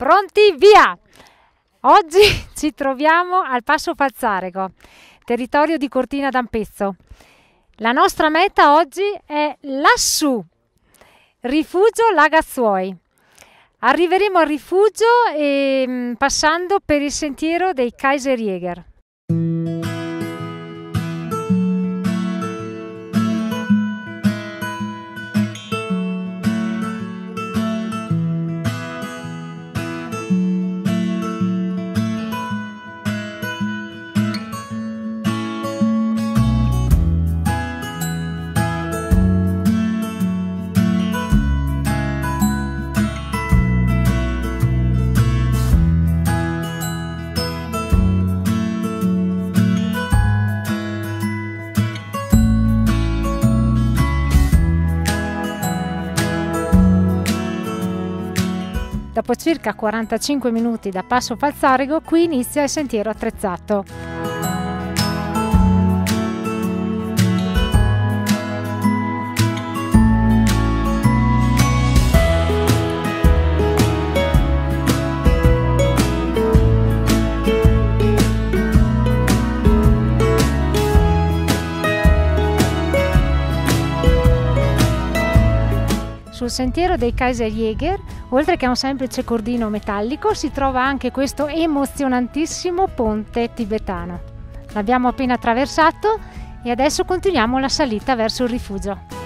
Pronti, via! Oggi ci troviamo al Passo Falzarego, territorio di Cortina d'Ampezzo. La nostra meta oggi è lassù, Rifugio Lagazzuoi. Arriveremo al rifugio passando per il sentiero dei Kaiserjäger. Dopo circa 45 minuti da Passo Falzarego, qui inizia il sentiero attrezzato. Sul sentiero dei Kaiserjäger, oltre che a un semplice cordino metallico, si trova anche questo emozionantissimo ponte tibetano. L'abbiamo appena attraversato e adesso continuiamo la salita verso il rifugio.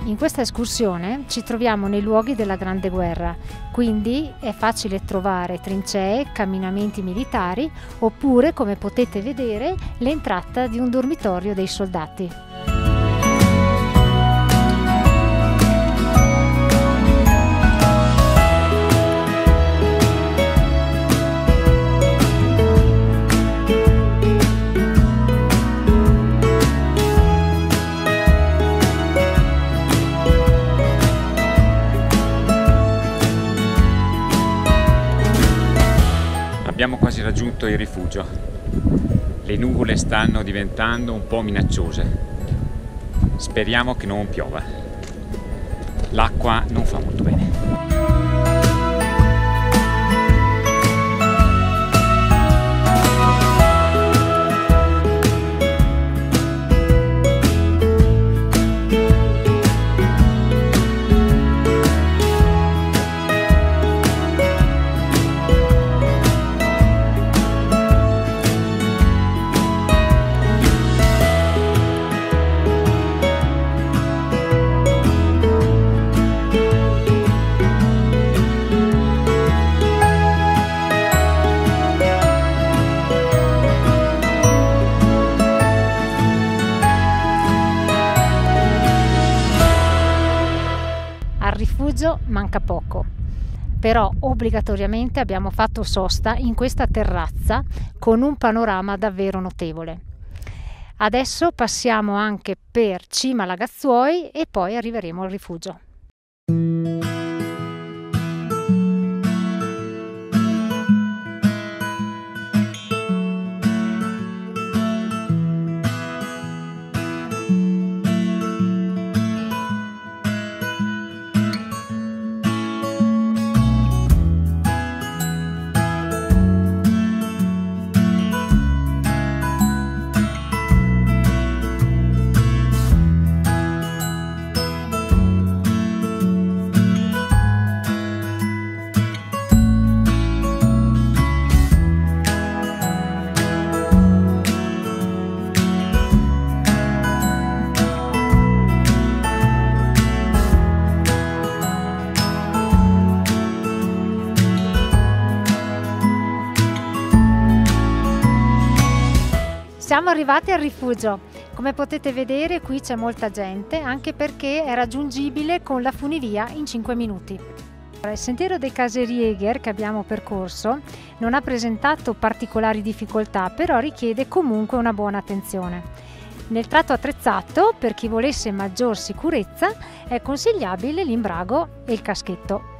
In questa escursione ci troviamo nei luoghi della Grande Guerra, quindi è facile trovare trincee, camminamenti militari oppure, come potete vedere, l'entrata di un dormitorio dei soldati. Abbiamo quasi raggiunto il rifugio. Le nuvole stanno diventando un po' minacciose. Speriamo che non piova. L'acqua non fa molto bene. Al rifugio manca poco, però obbligatoriamente abbiamo fatto sosta in questa terrazza con un panorama davvero notevole. Adesso passiamo anche per Cima Lagazzuoi e poi arriveremo al rifugio. Siamo arrivati al rifugio. Come potete vedere qui c'è molta gente, anche perché è raggiungibile con la funivia in 5 minuti. Il sentiero dei Kaserjäger che abbiamo percorso non ha presentato particolari difficoltà, però richiede comunque una buona attenzione. Nel tratto attrezzato, per chi volesse maggior sicurezza, è consigliabile l'imbrago e il caschetto.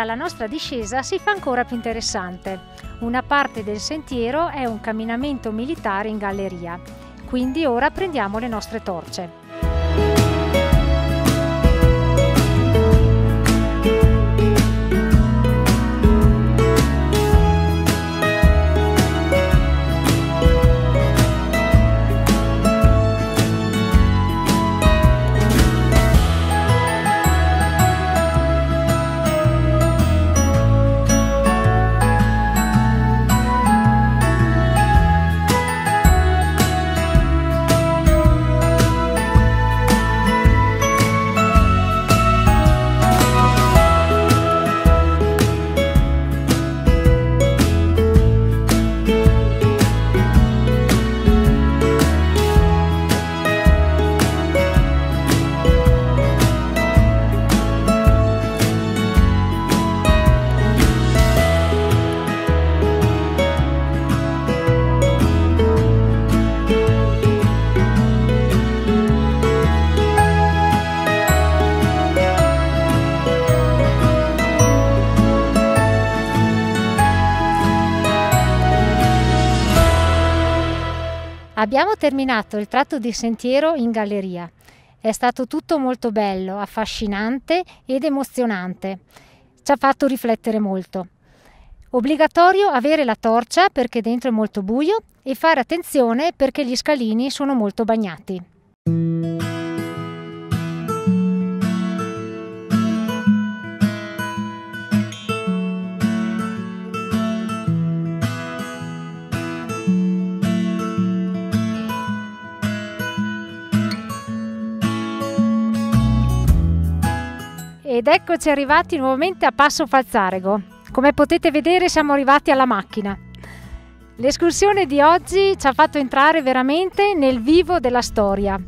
Ora la nostra discesa si fa ancora più interessante. Una parte del sentiero è un camminamento militare in galleria, quindi ora prendiamo le nostre torce. Abbiamo terminato il tratto di sentiero in galleria. È stato tutto molto bello, affascinante ed emozionante. Ci ha fatto riflettere molto. Obbligatorio avere la torcia perché dentro è molto buio e fare attenzione perché gli scalini sono molto bagnati. Ed eccoci arrivati nuovamente a Passo Falzarego. Come potete vedere siamo arrivati alla macchina. L'escursione di oggi ci ha fatto entrare veramente nel vivo della storia.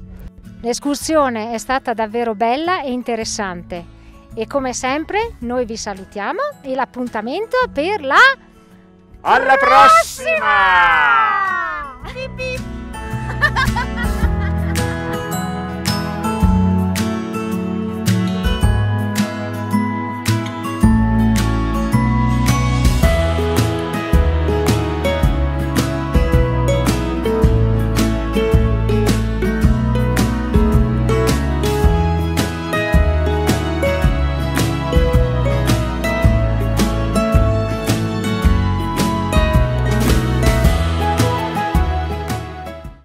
L'escursione è stata davvero bella e interessante e come sempre noi vi salutiamo e l'appuntamento per la alla prossima! Pip pip.